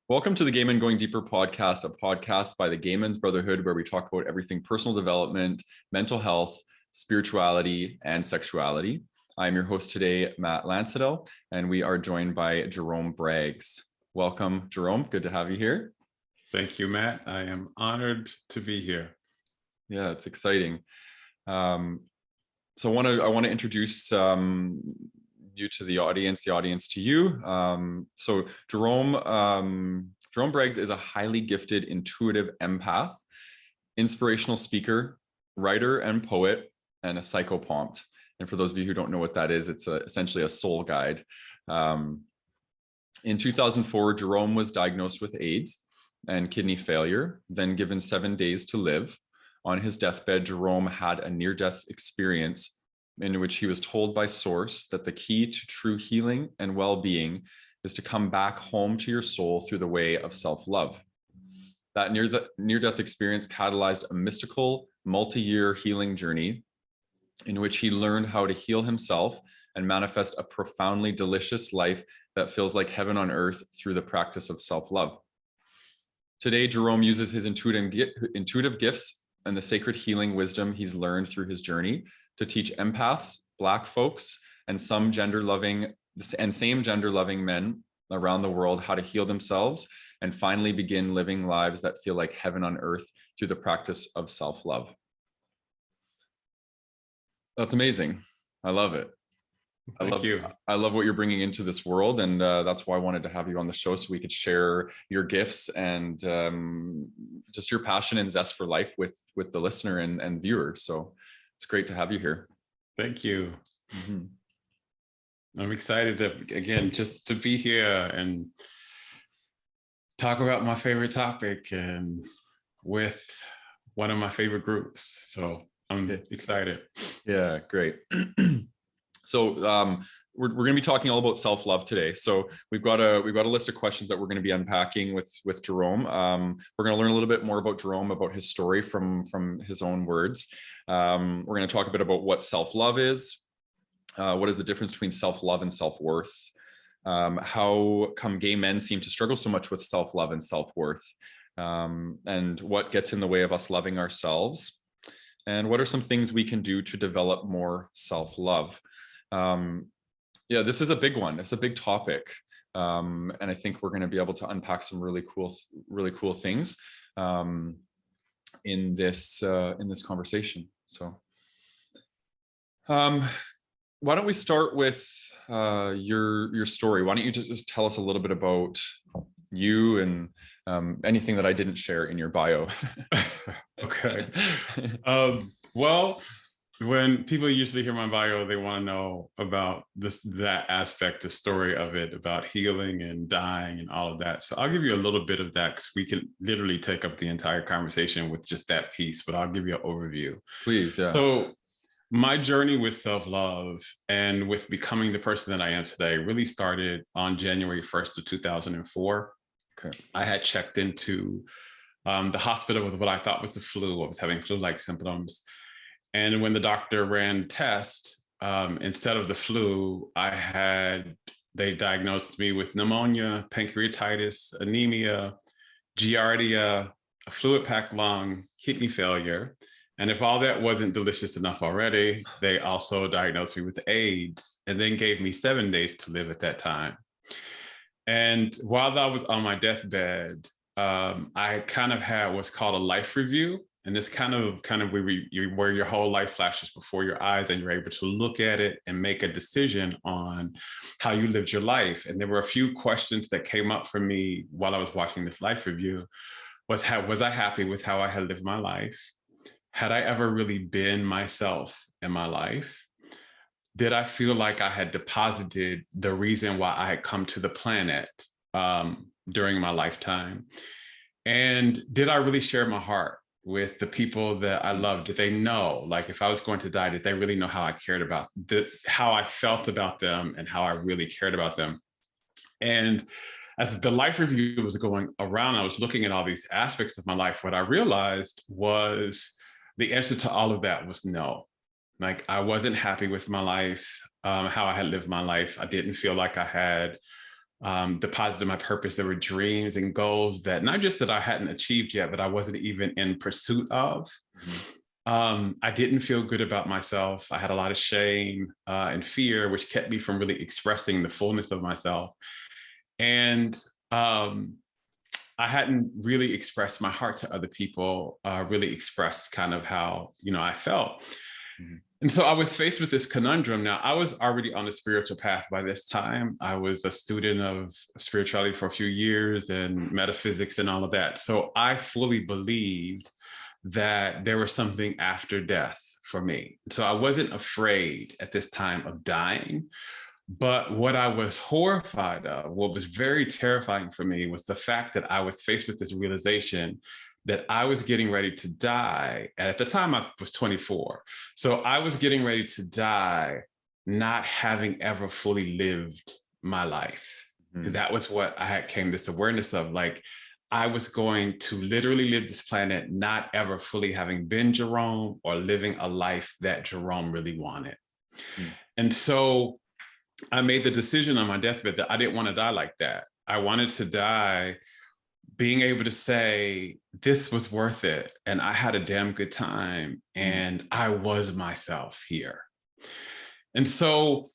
Welcome to the Game and Going Deeper podcast, a podcast by the Gaiman's Brotherhood, where we talk about everything personal development, mental health, spirituality, and sexuality. I'm your host today, Matt Landsiedel, and we are joined by Jerome Braggs. Welcome, Jerome. Good to have you here. Thank you, Matt. I am honored to be here. Yeah, it's exciting. So I want to introduce you to the audience to you. So Jerome Braggs is a highly gifted intuitive empath, inspirational speaker, writer and poet, and a psychopomp. And for those of you who don't know what that is, it's essentially a soul guide. In 2004, Jerome was diagnosed with AIDS and kidney failure, then given 7 days to live. On his deathbed, Jerome had a near-death experience in which he was told by Source that the key to true healing and well-being is to come back home to your soul through the way of self-love. That near-death experience catalyzed a mystical, multi-year healing journey in which he learned how to heal himself and manifest a profoundly delicious life that feels like heaven on earth through the practice of self-love. Today, Jerome uses his intuitive gifts and the sacred healing wisdom he's learned through his journey to teach empaths, Black folks, and same gender-loving men around the world how to heal themselves and finally begin living lives that feel like heaven on earth through the practice of self-love. That's amazing. I love it. Thank you. I love what you're bringing into this world, and that's why I wanted to have you on the show so we could share your gifts and just your passion and zest for life with the listener and viewer. So it's great to have you here. Thank you. Mm-hmm. I'm excited to be here and talk about my favorite topic and with one of my favorite groups. So I'm excited. Yeah, great. So we're going to be talking all about self-love today. So we've got a list of questions that we're going to be unpacking with Jerome. We're going to learn a little bit more about Jerome, about his story from his own words. We're going to talk a bit about what self-love is. What is the difference between self-love and self-worth? How come gay men seem to struggle so much with self-love and self-worth? And what gets in the way of us loving ourselves? And what are some things we can do to develop more self-love? Yeah, this is a big one. It's a big topic. And I think we're going to be able to unpack some really cool things in this conversation. So why don't we start with your story? Why don't you just tell us a little bit about you and anything that I didn't share in your bio? Okay. Well, when people usually hear my bio, they want to know about that aspect, the story of it, about healing and dying and all of that. So I'll give you a little bit of that because we can literally take up the entire conversation with just that piece, but I'll give you an overview. Please, yeah. So my journey with self-love and with becoming the person that I am today really started on January 1st of 2004. Okay. I had checked into the hospital with what I thought was the flu. I was having flu-like symptoms. And when the doctor ran tests, instead of the flu, they diagnosed me with pneumonia, pancreatitis, anemia, giardia, a fluid-packed lung, kidney failure. And if all that wasn't delicious enough already, they also diagnosed me with AIDS and then gave me 7 days to live at that time. And while I was on my deathbed, I kind of had what's called a life review. And it's kind of where your whole life flashes before your eyes and you're able to look at it and make a decision on how you lived your life. And there were a few questions that came up for me while I was watching this life review. Was I happy with how I had lived my life? Had I ever really been myself in my life? Did I feel like I had deposited the reason why I had come to the planet during my lifetime? And did I really share my heart with the people that I loved? Did they know, like, if I was going to die, did they really know how I cared about how I felt about them and how I really cared about them? And as the life review was going around, I was looking at all these aspects of my life. What I realized was the answer to all of that was no. Like, I wasn't happy with my life, how I had lived my life. I didn't feel like I had deposited my purpose. There were dreams and goals that not just that I hadn't achieved yet, but I wasn't even in pursuit of. I didn't feel good about myself. I had a lot of shame and fear, which kept me from really expressing the fullness of myself. And I hadn't really expressed my heart to other people, really expressed kind of how, I felt. And so I was faced with this conundrum. Now, I was already on the spiritual path by this time. I was a student of spirituality for a few years and metaphysics and all of that. So I fully believed that there was something after death for me. So I wasn't afraid at this time of dying. But what I was horrified of, what was very terrifying for me, was the fact that I was faced with this realization that I was getting ready to die. And at the time I was 24. So I was getting ready to die, not having ever fully lived my life. That was what I had came this awareness of. Like, I was going to literally live this planet, not ever fully having been Jerome or living a life that Jerome really wanted. And so I made the decision on my deathbed that I didn't want to die like that. I wanted to die being able to say, this was worth it. And I had a damn good time. And I was myself here. And so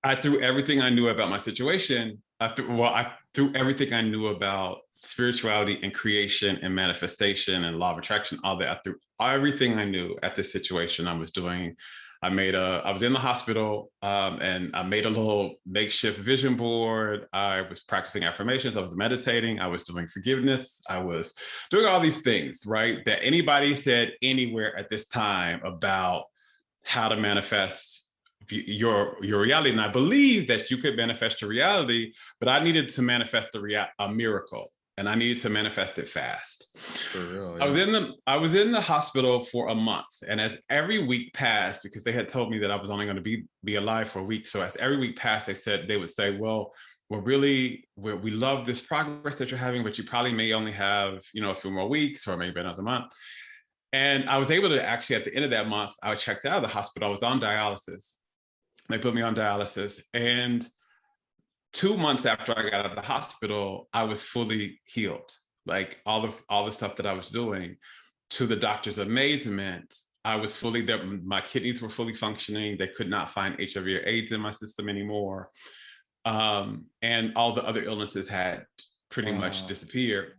I threw everything I knew about my situation. I threw everything I knew about spirituality and creation and manifestation and law of attraction, all that. I threw everything I knew at this situation I was doing. I was in the hospital and I made a little makeshift vision board. I was practicing affirmations. I was meditating. I was doing forgiveness. I was doing all these things, right? That anybody said anywhere at this time about how to manifest your reality. And I believe that you could manifest your reality, but I needed to manifest a miracle. And I needed to manifest it fast. For real, yeah. I was in the hospital for a month, and as every week passed, because they had told me that I was only going to be alive for a week. So as every week passed, they would say, "Well, we love this progress that you're having, but you probably may only have a few more weeks, or maybe another month." And I was able to actually, at the end of that month, I was checked out of the hospital. I was on dialysis. They put me on dialysis, and 2 months after I got out of the hospital, I was fully healed. Like all the stuff that I was doing, to the doctor's amazement, I was fully there. My kidneys were fully functioning. They could not find HIV or AIDS in my system anymore. And all the other illnesses had pretty much disappeared.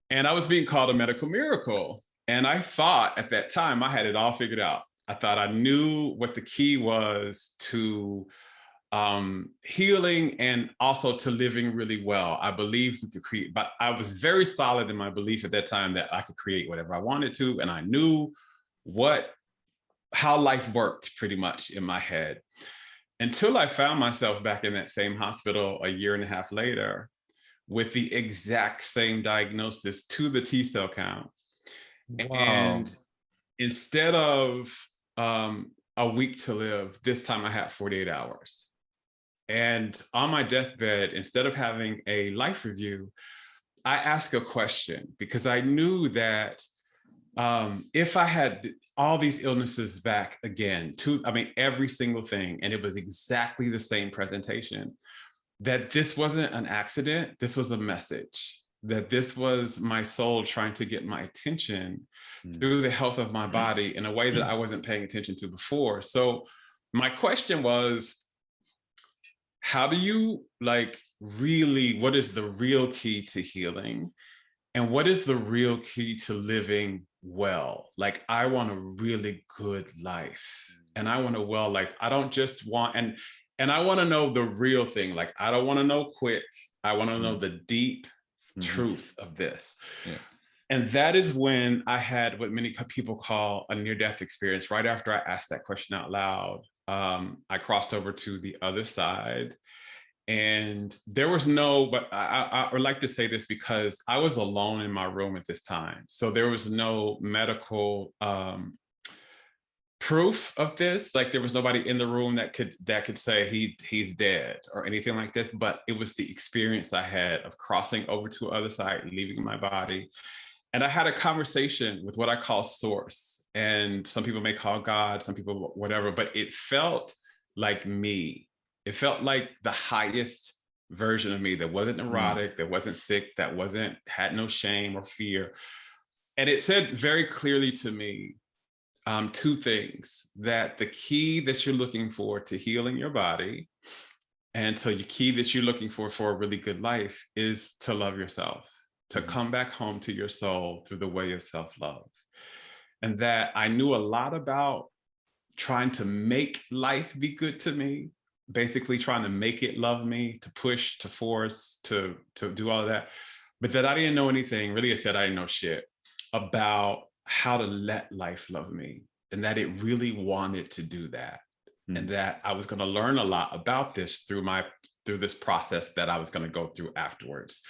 And I was being called a medical miracle. And I thought at that time I had it all figured out. I thought I knew what the key was to healing and also to living really well. I believed we could create, but I was very solid in my belief at that time that I could create whatever I wanted to. And I knew how life worked pretty much in my head, until I found myself back in that same hospital a year and a half later with the exact same diagnosis to the T cell count. Wow. And instead of a week to live, this time I had 48 hours. And on my deathbed, instead of having a life review, I asked a question, because I knew that if I had all these illnesses back again, every single thing, and it was exactly the same presentation, that this wasn't an accident, this was a message, that this was my soul trying to get my attention through the health of my body in a way that I wasn't paying attention to before. So my question was, how do you what is the real key to healing? And what is the real key to living well? Like, I want a really good life, and I want a well life. I don't just want, and I want to know the real thing. Like, I don't want to know quick. I want to know the deep truth of this. Yeah. And that is when I had what many people call a near-death experience. Right after I asked that question out loud, I crossed over to the other side, and there was but I would like to say this because I was alone in my room at this time. So there was no medical proof of this. Like, there was nobody in the room that could say he's dead or anything like this. But it was the experience I had of crossing over to the other side, leaving my body. And I had a conversation with what I call source. And some people may call God, some people whatever, but it felt like me. It felt like the highest version of me that wasn't Mm. neurotic, that wasn't sick, that had no shame or fear. And it said very clearly to me, two things: that the key that you're looking for to healing your body, and so the key that you're looking for a really good life, is to love yourself, to Mhm. come back home to your soul through the way of self-love. And that I knew a lot about trying to make life be good to me, basically trying to make it love me, to push, to force, to do all of that. But that I didn't know anything, really, I said I didn't know shit about how to let life love me, and that it really wanted to do that. And Mm. that I was going to learn a lot about this through this process that I was going to go through afterwards.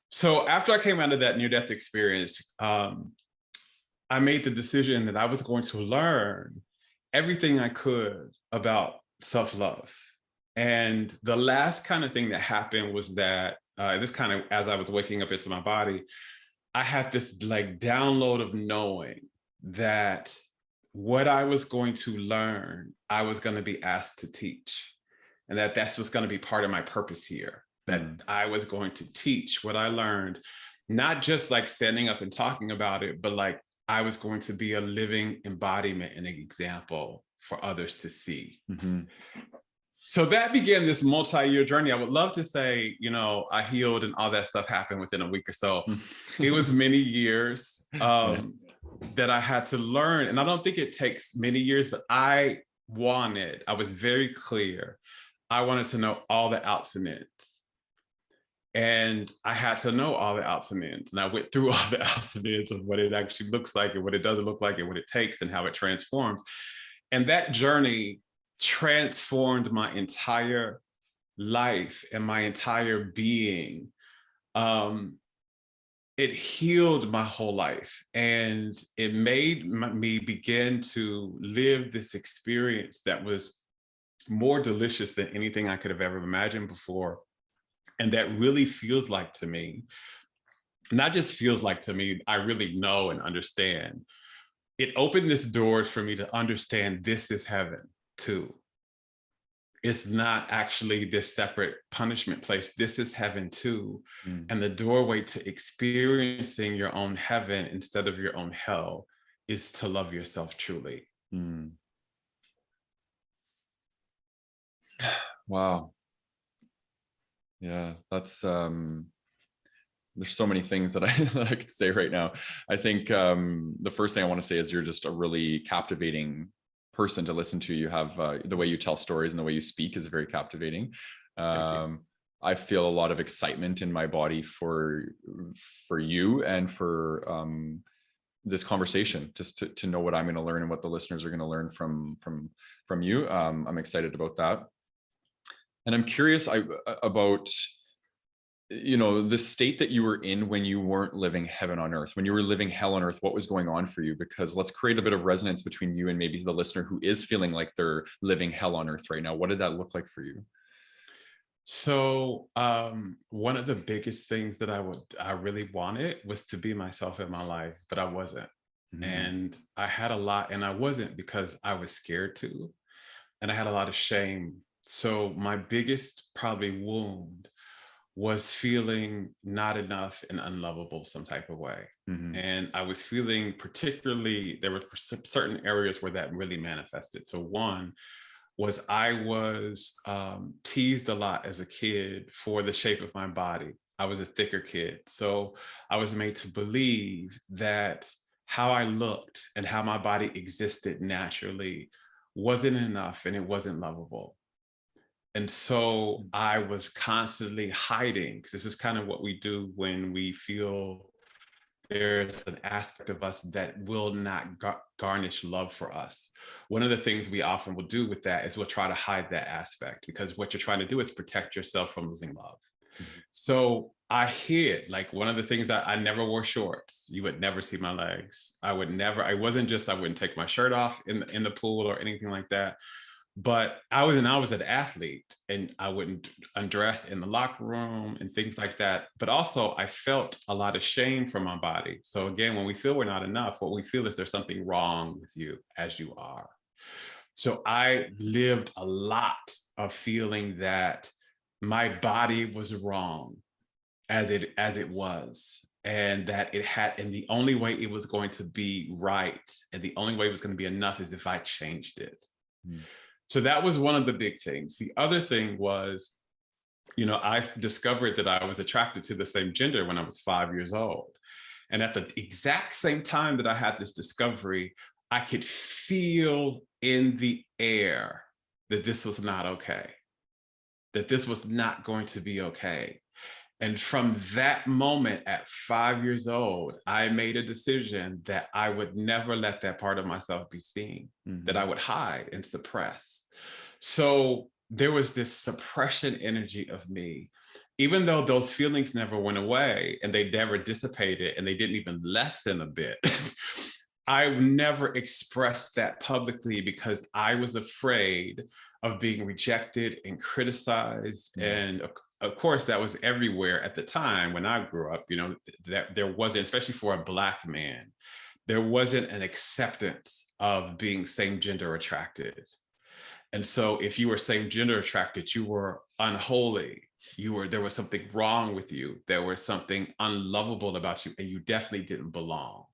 So after I came out of that near-death experience, I made the decision that I was going to learn everything I could about self-love. And the last kind of thing that happened was that this kind of, as I was waking up into my body, I had this like download of knowing that what I was going to learn, I was going to be asked to teach. And that that's what's going to be part of my purpose here, that Mm. I was going to teach what I learned, not just like standing up and talking about it, but like I was going to be a living embodiment and an example for others to see. Mhm. So that began this multi-year journey. I would love to say, I healed and all that stuff happened within a week or so. It was many years Yeah. that I had to learn. And I don't think it takes many years, but I was very clear. I wanted to know all the outs and ins. And I had to know all the outs and ins. And I went through all the outs and ins of what it actually looks like and what it doesn't look like and what it takes and how it transforms. And that journey transformed my entire life and my entire being. It healed my whole life, and it made me begin to live this experience that was more delicious than anything I could have ever imagined before. And that really feels like to me, not just feels like to me, I really know and understand. It opened this doors for me to understand this is heaven too. It's not actually this separate punishment place. This is heaven too. Mm. And the doorway to experiencing your own heaven instead of your own hell is to love yourself truly. Mm. Wow. Yeah, that's there's so many things that that I could say right now. I think the first thing I want to say is you're just a really captivating person to listen to. You have the way you tell stories and the way you speak is very captivating. Thank you. I feel a lot of excitement in my body for you and for this conversation, just to know what I'm going to learn and what the listeners are going to learn from you. I'm excited about that. And I'm curious about the state that you were in when you weren't living heaven on earth, when you were living hell on earth. What was going on for you? Because let's create a bit of resonance between you and maybe the listener who is feeling like they're living hell on earth right now. What did that look like for you? So one of the biggest things that I really wanted was to be myself in my life, but I wasn't. Mm. And I had a lot, and I wasn't because I was scared to, and I had a lot of shame. So my biggest probably wound was feeling not enough and unlovable some type of way. Mm-hmm. And I was feeling, particularly, there were certain areas where that really manifested. So one was I was teased a lot as a kid for the shape of my body. I was a thicker kid. So I was made to believe that how I looked and how my body existed naturally wasn't enough and it wasn't lovable. And so I was constantly hiding, because this is kind of what we do when we feel there's an aspect of us that will not garnish love for us. One of the things we often will do with that is we'll try to hide that aspect, because what you're trying to do is protect yourself from losing love. Mm-hmm. So I hid, like, one of the things that I never wore shorts. You would never see my legs. I wasn't just, I wouldn't take my shirt off in the pool or anything like that. But I was an athlete, and I wouldn't undress in the locker room and things like that. But also I felt a lot of shame from my body. So again, when we feel we're not enough, what we feel is there's something wrong with you as you are. So I lived a lot of feeling that my body was wrong as it was, and and the only way it was going to be right, and the only way it was going to be enough is if I changed it. Mm. So that was one of the big things. The other thing was, I discovered that I was attracted to the same gender when I was 5 years old. And at the exact same time that I had this discovery, I could feel in the air that this was not okay, that this was not going to be okay. And from that moment at 5 years old, I made a decision that I would never let that part of myself be seen, that I would hide and suppress. So there was this suppression energy of me, even though those feelings never went away and they never dissipated and they didn't even lessen a bit. I never expressed that publicly because I was afraid of being rejected and criticized. And of course, that was everywhere at the time when I grew up, that there wasn't, especially for a Black man, there wasn't an acceptance of being same gender attracted. And so if you were same gender attracted, you were unholy. There was something wrong with you. There was something unlovable about you, and you definitely didn't belong.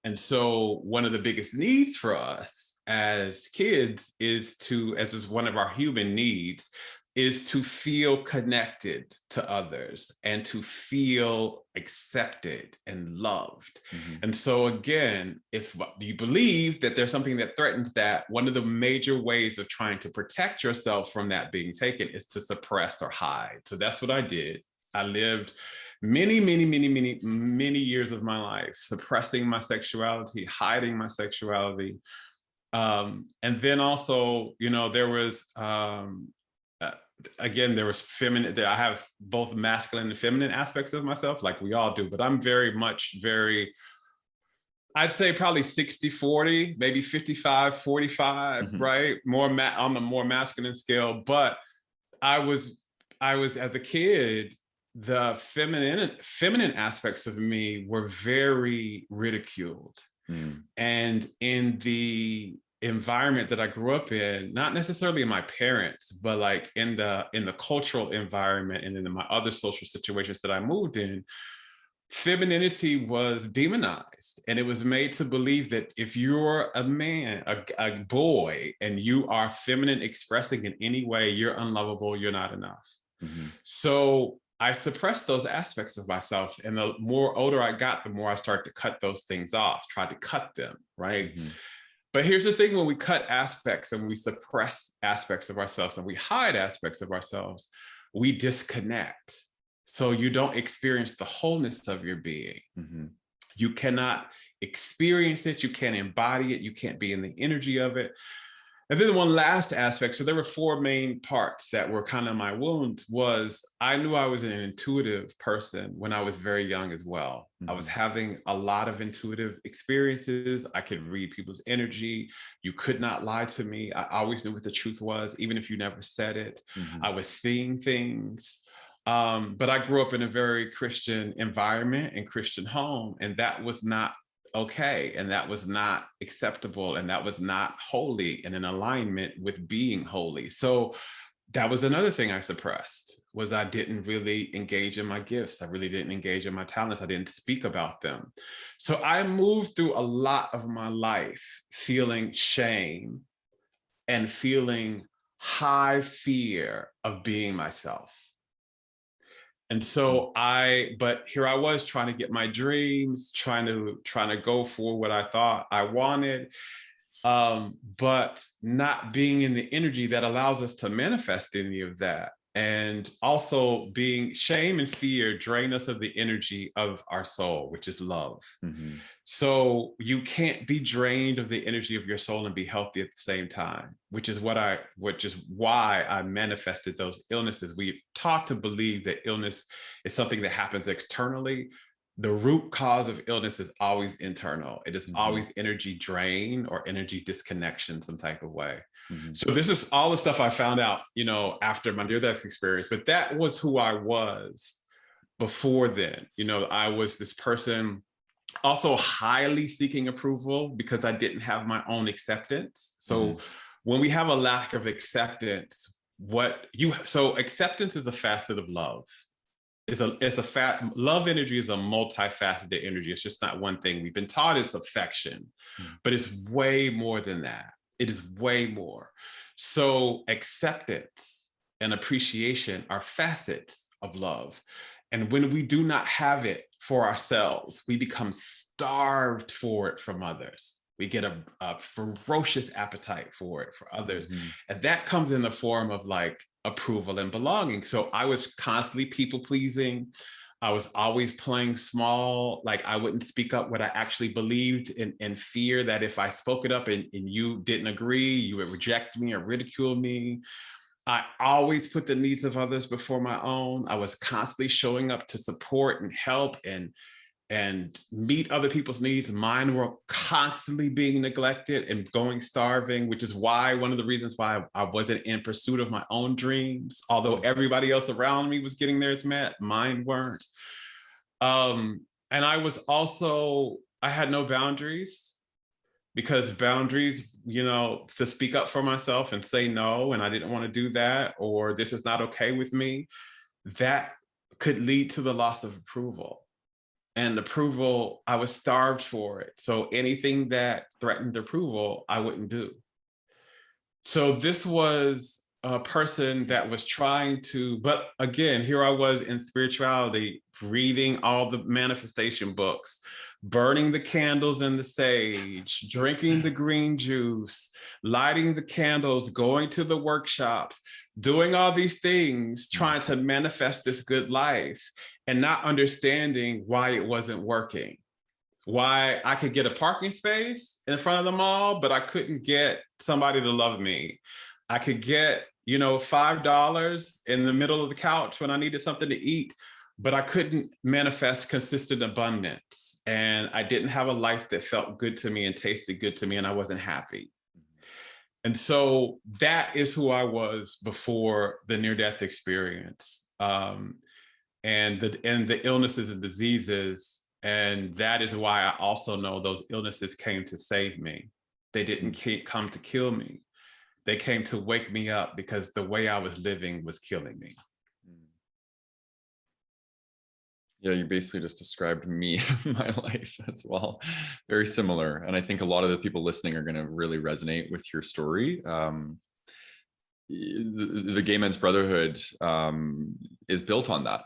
And so one of the biggest needs for us as kids is as is one of our human needs, is to feel connected to others and to feel accepted and loved. And so again, if you believe that there's something that threatens that, one of the major ways of trying to protect yourself from that being taken is to suppress or hide. So that's what I did. I lived many years of my life suppressing my sexuality, hiding my sexuality. And then also, there was again, there was feminine. I have both masculine and feminine aspects of myself, like we all do, but I'm I'd say probably 60-40, maybe 55-45, right? On the more masculine scale. But I was as a kid, the feminine aspects of me were very ridiculed. And in the environment that I grew up in, not necessarily my parents, but like in the cultural environment and in my other social situations that I moved in, femininity was demonized, and it was made to believe that if you're a man, a boy, and you are feminine expressing in any way, you're unlovable, you're not enough. So I suppressed those aspects of myself, and the more older I got, the more I started to cut those things off, try to cut them, right? But here's the thing: when we cut aspects and we suppress aspects of ourselves and we hide aspects of ourselves, we disconnect. So you don't experience the wholeness of your being. You cannot experience it. You can't embody it. You can't be in the energy of it. And then one last aspect, so there were four main parts that were kind of my wounds, was I knew I was an intuitive person when I was very young as well. I was having a lot of intuitive experiences. I could read people's energy. You could not lie to me. I always knew what the truth was, even if you never said it. I was seeing things. But I grew up in a very Christian environment and Christian home, and that was not okay, and that was not acceptable, and that was not holy and in alignment with being holy. So that was another thing I suppressed, was I didn't really engage in my gifts. I really didn't engage in my talents. I didn't speak about them. So I moved through a lot of my life feeling shame and feeling high fear of being myself. And so but here I was trying to get my dreams, trying to go for what I thought I wanted, but not being in the energy that allows us to manifest any of that. And also being shame and fear drain us of the energy of our soul, which is love. So you can't be drained of the energy of your soul and be healthy at the same time, which is why I manifested those illnesses. We've taught to believe that illness is something that happens externally. The root cause of illness is always internal. It is always energy drain or energy disconnection, some type of way. So this is all the stuff I found out, after my near-death experience, but that was who I was before then. I was this person also highly seeking approval because I didn't have my own acceptance. So when we have a lack of acceptance, so acceptance is a facet of love. Love energy is a multifaceted energy. It's just not one thing. We've been taught it's affection, but it's way more than that. It is way more. So acceptance and appreciation are facets of love. And when we do not have it for ourselves, we become starved for it from others. We get a ferocious appetite for it for others. And that comes in the form of like approval and belonging. So I was constantly people pleasing. I was always playing small. Like I wouldn't speak up what I actually believed in fear that if I spoke it up and you didn't agree, you would reject me or ridicule me. I always put the needs of others before my own. I was constantly showing up to support and help and meet other people's needs. Mine were constantly being neglected and going starving, which is why one of the reasons why I wasn't in pursuit of my own dreams. Although everybody else around me was getting theirs met, mine weren't. And I had no boundaries, because boundaries, to speak up for myself and say no, and I didn't want to do that, or this is not okay with me, that could lead to the loss of approval. And approval, I was starved for it. So anything that threatened approval, I wouldn't do. So this was a person that was trying to, but again, here I was in spirituality, reading all the manifestation books, burning the candles in the sage, drinking the green juice, lighting the candles, going to the workshops, doing all these things, trying to manifest this good life and not understanding why it wasn't working. Why I could get a parking space in front of the mall, but I couldn't get somebody to love me. I could get, $5 in the middle of the couch when I needed something to eat, but I couldn't manifest consistent abundance. And I didn't have a life that felt good to me and tasted good to me, and I wasn't happy. And so that is who I was before the near-death experience, and the illnesses and diseases. And that is why I also know those illnesses came to save me. They didn't come to kill me. They came to wake me up, because the way I was living was killing me. Yeah, you basically just described me, my life as well. Very similar. And I think a lot of the people listening are going to really resonate with your story. The Gay Men's Brotherhood is built on that.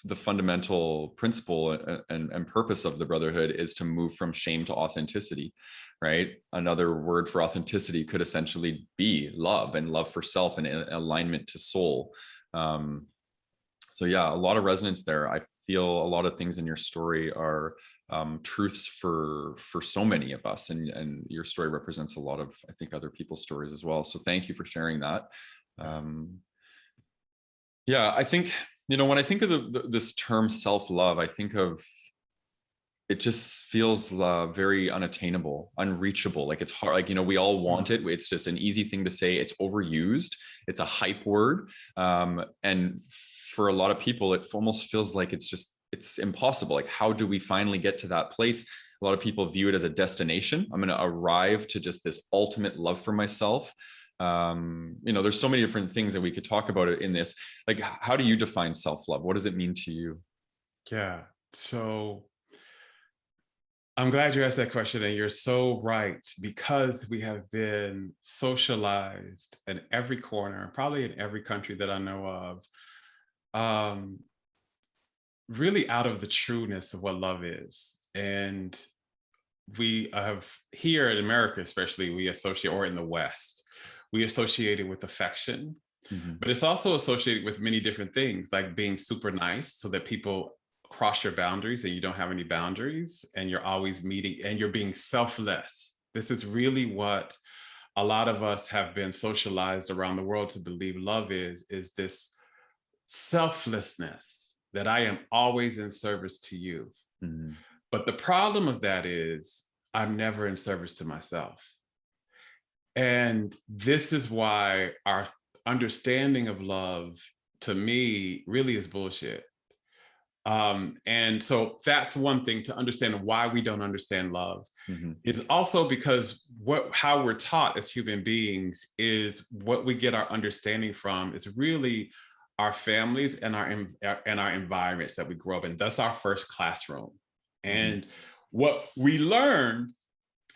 The fundamental principle and purpose of the brotherhood is to move from shame to authenticity, right? Another word for authenticity could essentially be love, and love for self, and alignment to soul. So yeah, a lot of resonance there. I feel a lot of things in your story are truths for so many of us, and your story represents a lot of, I think, other people's stories as well. So thank you for sharing that. Yeah, I think, when I think of this term self-love, I think of it just feels very unattainable, unreachable. Like it's hard, like, we all want it. It's just an easy thing to say. It's overused. It's a hype word. And for a lot of people, it almost feels like it's impossible. Like, how do we finally get to that place? A lot of people view it as a destination. I'm going to arrive to just this ultimate love for myself. There's so many different things that we could talk about in this. Like, how do you define self-love? What does it mean to you? Yeah. So I'm glad you asked that question, and you're so right, because we have been socialized in every corner, probably in every country that I know of, really out of the trueness of what love is. And we have, here in America especially, we associate, or in the West, we associate it with affection, but it's also associated with many different things, like being super nice so that people cross your boundaries and you don't have any boundaries, and you're always meeting, and you're being selfless. This is really what a lot of us have been socialized around the world to believe love is this selflessness, that I am always in service to you. But the problem of that is I'm never in service to myself. And this is why our understanding of love, to me, really is bullshit. And so that's one thing to understand why we don't understand love. Mhm. It's also because how we're taught as human beings is what we get our understanding from is really our families and our environments that we grow up in. That's our first classroom. And what we learn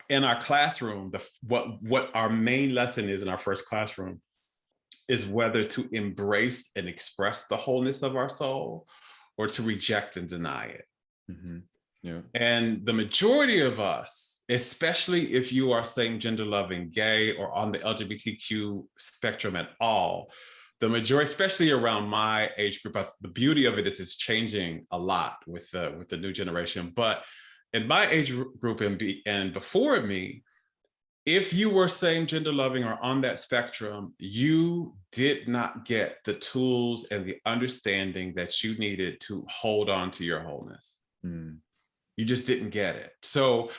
in our classroom, what our main lesson is in our first classroom is whether to embrace and express the wholeness of our soul or to reject and deny it. Mhm. Yeah. And the majority of us, especially if you are same gender loving, gay, or on the LGBTQ spectrum at all, the majority, especially around my age group, the beauty of it is it's changing a lot with the new generation. But in my age group and before me, if you were same gender loving or on that spectrum, you did not get the tools and the understanding that you needed to hold on to your wholeness. Mm. You just didn't get it. So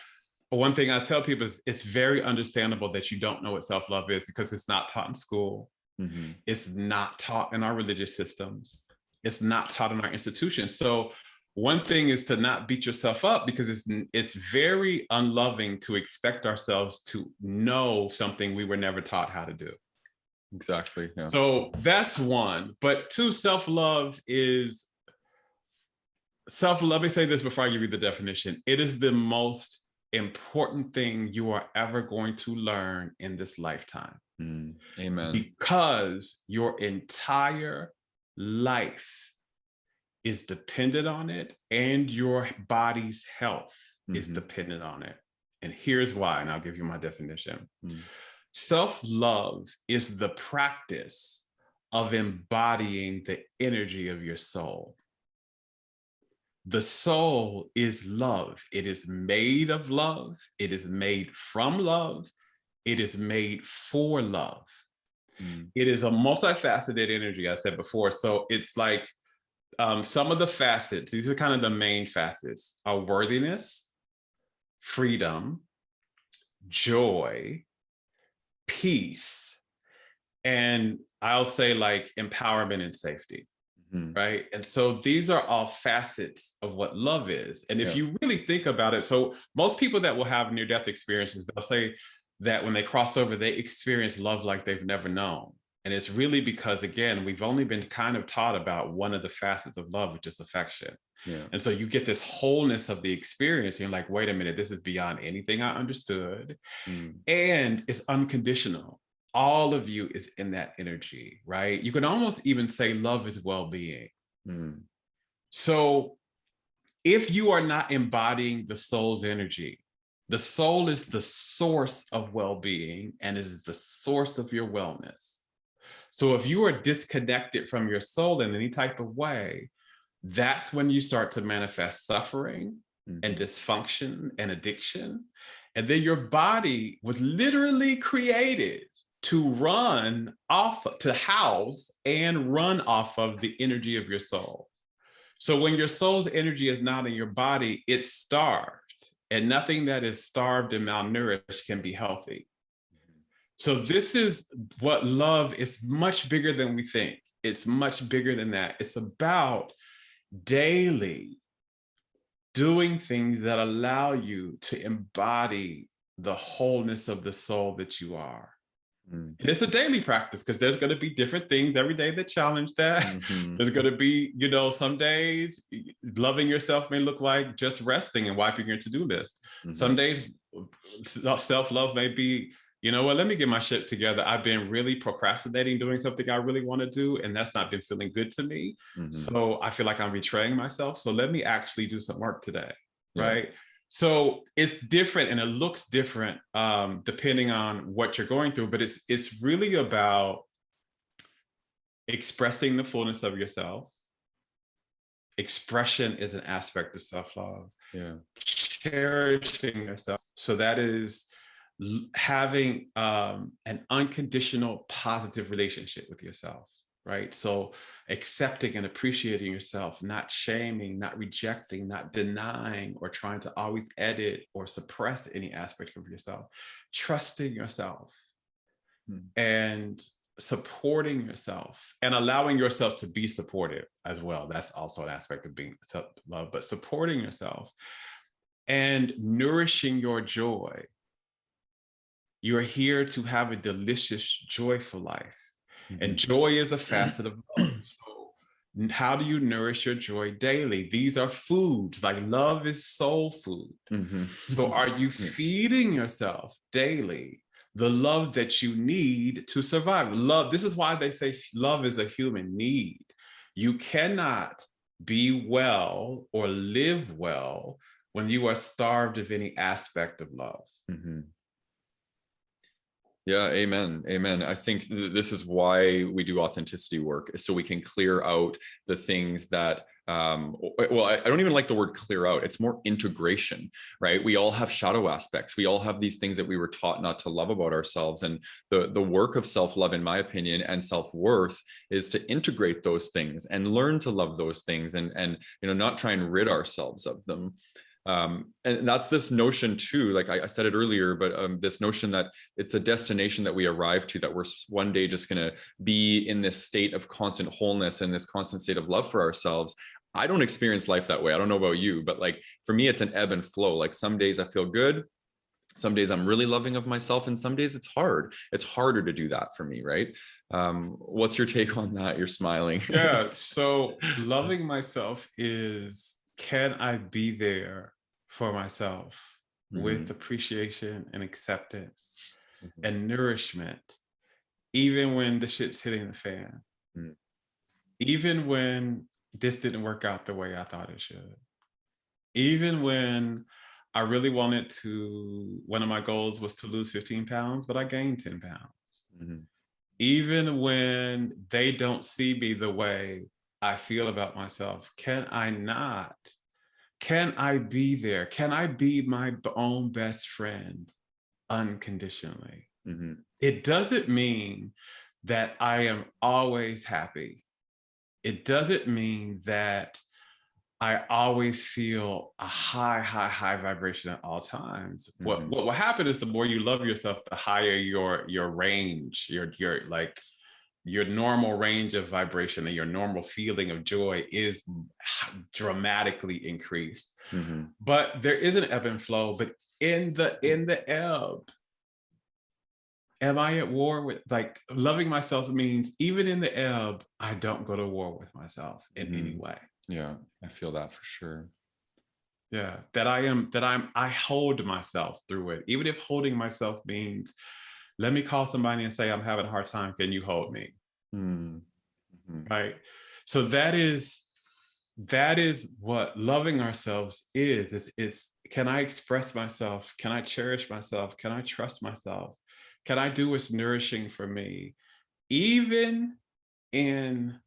one thing I tell people is it's very understandable that you don't know what self-love is because it's not taught in school. Mhm. It's not taught in our religious systems. It's not taught in our institutions. So one thing is to not beat yourself up because it's very unloving to expect ourselves to know something we were never taught how to do. Exactly. Yeah. So that's one. But two, self-love. Let me say this before I give you the definition. It is the most important thing you are ever going to learn in this lifetime. Amen. Because your entire life is dependent on it and your body's health is dependent on it. And here's why, and I'll give you my definition. Self-love is the practice of embodying the energy of your soul. The soul is love. It is made of love. It is made from love. It is made for love. It is a multifaceted energy, I said before. So it's like some of the facets, these are kind of the main facets, are worthiness, freedom, joy, peace, and I'll say like empowerment and safety. Right. And so these are all facets of what love is. And if you really think about it, so most people that will have near-death experiences, they'll say that when they cross over, they experience love like they've never known. And it's really because, again, we've only been kind of taught about one of the facets of love, which is affection. And so you get this wholeness of the experience. And you're like, wait a minute, this is beyond anything I understood. And it's unconditional. All of you is in that energy, right? You can almost even say love is well-being. So if you are not embodying the soul's energy, the soul is the source of well-being and it is the source of your wellness. So if you are disconnected from your soul in any type of way, that's when you start to manifest suffering and dysfunction and addiction. And then your body was literally created to house and run off of the energy of your soul. So when your soul's energy is not in your body, it's starved. And nothing that is starved and malnourished can be healthy. So this is what love is, much bigger than we think. It's much bigger than that. It's about daily doing things that allow you to embody the wholeness of the soul that you are. And it's a daily practice because there's going to be different things every day that challenge that. There's going to be, some days loving yourself may look like just resting and wiping your to-do list. Some days self-love may be, let me get my shit together. I've been really procrastinating doing something I really want to do, and that's not been feeling good to me. So I feel like I'm betraying myself. So let me actually do some work today, right? So it's different and it looks different depending on what you're going through, but it's really about expressing the fullness of yourself. Expression is an aspect of self-love. Cherishing yourself. So that is having an unconditional positive relationship with yourself. Right? So accepting and appreciating yourself, not shaming, not rejecting, not denying, or trying to always edit or suppress any aspect of yourself, trusting yourself. And supporting yourself and allowing yourself to be supported as well. That's also an aspect of being self-love, but supporting yourself and nourishing your joy. You're here to have a delicious, joyful life. And joy is a facet of love. So how do you nourish your joy daily? These are foods, like love is soul food. So are you feeding yourself daily the love that you need to survive? Love, this is why they say love is a human need. You cannot be well or live well when you are starved of any aspect of love. Yeah, amen. Amen. I think this is why we do authenticity work, so we can clear out the things that, well, I don't even like the word clear out. It's more integration, right? We all have shadow aspects. We all have these things that we were taught not to love about ourselves. And the work of self-love, in my opinion, and self-worth is to integrate those things and learn to love those things, and not try and rid ourselves of them. And that's this notion too, like I said it earlier, but this notion that it's a destination that we arrive to, that we're one day just going to be in this state of constant wholeness and this constant state of love for ourselves. I don't experience life that way. I don't know about you, but like for me, it's an ebb and flow. Like some days I feel good. Some days I'm really loving of myself, and some days it's hard. It's harder to do that for me, right? What's your take on that? You're smiling. Yeah. So loving myself is, can I be there for myself with appreciation and acceptance and nourishment, even when the shit's hitting the fan, even when this didn't work out the way I thought it should, even when I really wanted to, one of my goals was to lose 15 pounds, but I gained 10 pounds. Even when they don't see me the way I feel about myself, can I be there? Can I be my own best friend unconditionally? It doesn't mean that I am always happy. It doesn't mean that I always feel a high vibration at all times. What will happen is the more you love yourself, the higher your range, your normal range of vibration and your normal feeling of joy is dramatically increased. But there is an ebb and flow. But in the ebb, am I at war with, like, loving myself means even in the ebb, I don't go to war with myself in any way. Yeah, I feel that for sure. Yeah, I hold myself through it. Even if holding myself means, let me call somebody and say, I'm having a hard time, can you hold me? Right. So that is what loving ourselves is. It's can I express myself? Can I cherish myself? Can I trust myself? Can I do what's nourishing for me? Even in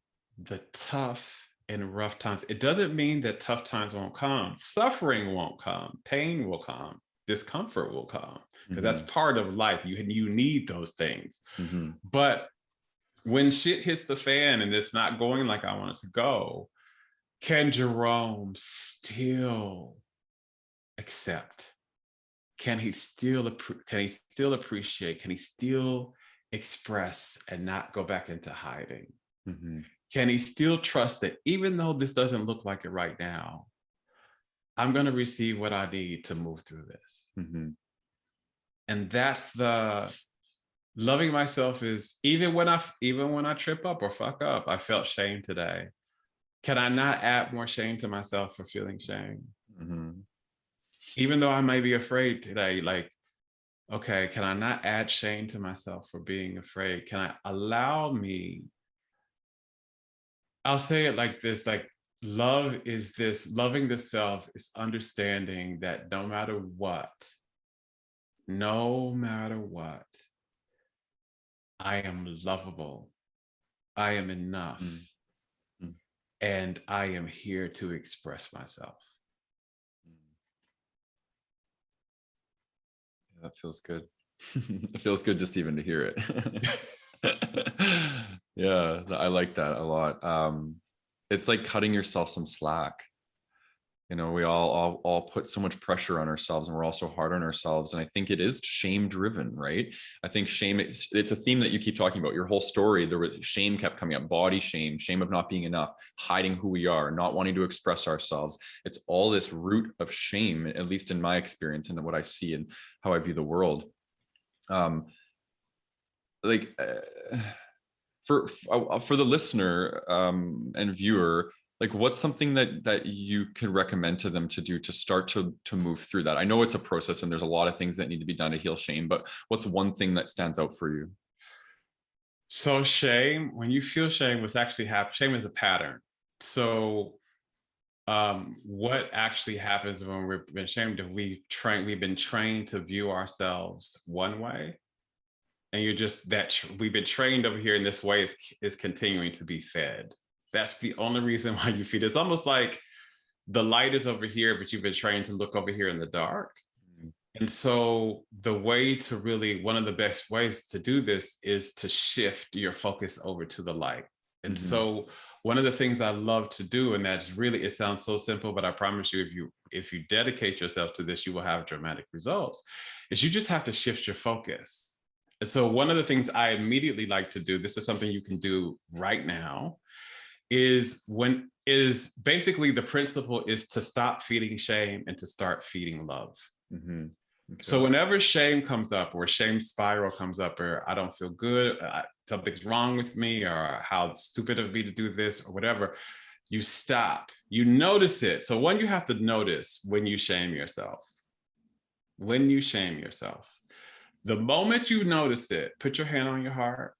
the tough and rough times. It doesn't mean that tough times won't come. Suffering won't come. Pain will come. Discomfort will come. Because that's part of life. You need those things. But when shit hits the fan and it's not going like I want it to go, can Jerome still accept? Can he still appreciate? Can he still express and not go back into hiding? Can he still trust that even though this doesn't look like it right now, I'm going to receive what I need to move through this? And that's the loving myself, is even when I trip up or fuck up. I felt shame today. Can I not add more shame to myself for feeling shame? Even though I may be afraid today, like, okay, can I not add shame to myself for being afraid? Can I allow me? I'll say it like this, like, loving the self is understanding that no matter what, I am lovable, I am enough, and I am here to express myself. Yeah, that feels good. It feels good just even to hear it. Yeah, I like that a lot. It's like cutting yourself some slack. You know, we all put so much pressure on ourselves, and we're all so hard on ourselves. And I think it is shame driven, right? I think shame, it's a theme that you keep talking about. Your whole story, there was shame kept coming up, body shame, shame of not being enough, hiding who we are, not wanting to express ourselves. It's all this root of shame, at least in my experience and what I see and how I view the world. Like for the listener and viewer, like what's something that you can recommend to them to do to start to move through that? I know it's a process and there's a lot of things that need to be done to heal shame, but what's one thing that stands out for you? So shame, when you feel shame, what's actually happening, shame is a pattern. So what actually happens when we've been shamed, if we've been trained to view ourselves one way, and you're just we've been trained over here in this way is continuing to be fed. That's the only reason why you feel it. It's almost like the light is over here, but you've been trained to look over here in the dark. And so the way to really, one of the best ways to do this is to shift your focus over to the light. And so one of the things I love to do, and that's really, it sounds so simple, but I promise you, if you dedicate yourself to this, you will have dramatic results, is you just have to shift your focus. And so one of the things I immediately like to do, this is something you can do right now, is basically the principle is to stop feeding shame and to start feeding love. Okay. So whenever shame comes up, or shame spiral comes up, or I don't feel good, something's wrong with me, or how stupid of me to do this, or whatever, you stop, you notice it. So one, you have to notice when you shame yourself. When you shame yourself, the moment you notice it, put your hand on your heart,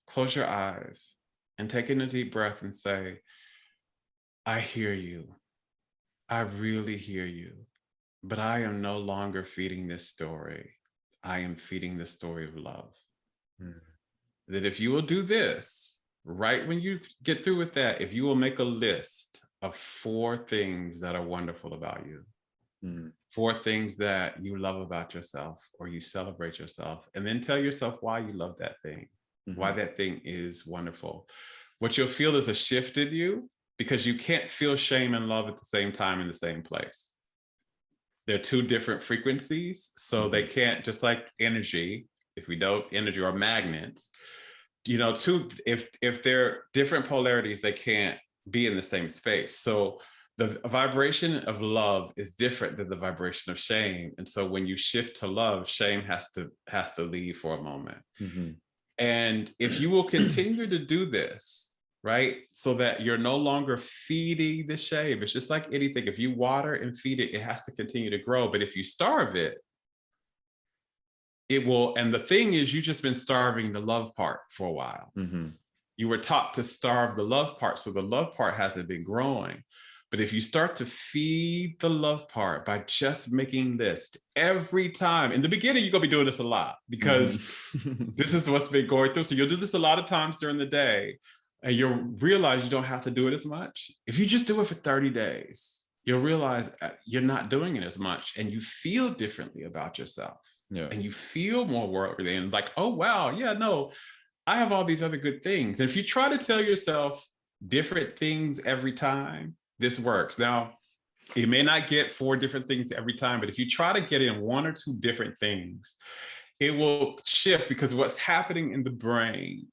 close your eyes, and take in a deep breath and say, I hear you. I really hear you. But I am no longer feeding this story. I am feeding the story of love. That if you will do this, right when you get through with that, if you will make a list of 4 things that are wonderful about you, 4 things that you love about yourself, or you celebrate yourself, and then tell yourself why you love that thing, why that thing is wonderful. What you'll feel is a shift in you, because you can't feel shame and love at the same time in the same place. They're 2 different frequencies, so they can't, just like energy, if we don't, energy or magnets, you know, if they're different polarities, they can't be in the same space. So the vibration of love is different than the vibration of shame. And so when you shift to love, shame has to leave for a moment. And if you will continue to do this, right, so that you're no longer feeding the shame, it's just like anything. If you water and feed it, it has to continue to grow. But if you starve it, it will. And the thing is, you've just been starving the love part for a while. You were taught to starve the love part, so the love part hasn't been growing. But if you start to feed the love part by just making lists every time, in the beginning, you're gonna be doing this a lot, because this is what's been going through. So you'll do this a lot of times during the day, and you'll realize you don't have to do it as much. If you just do it for 30 days, you'll realize you're not doing it as much, and you feel differently about yourself. And you feel more worthy, and like, oh, wow, yeah, no, I have all these other good things. And if you try to tell yourself different things every time, this works. Now, you may not get 4 different things every time, but if you try to get in 1 or 2 different things, it will shift, because what's happening in the brain,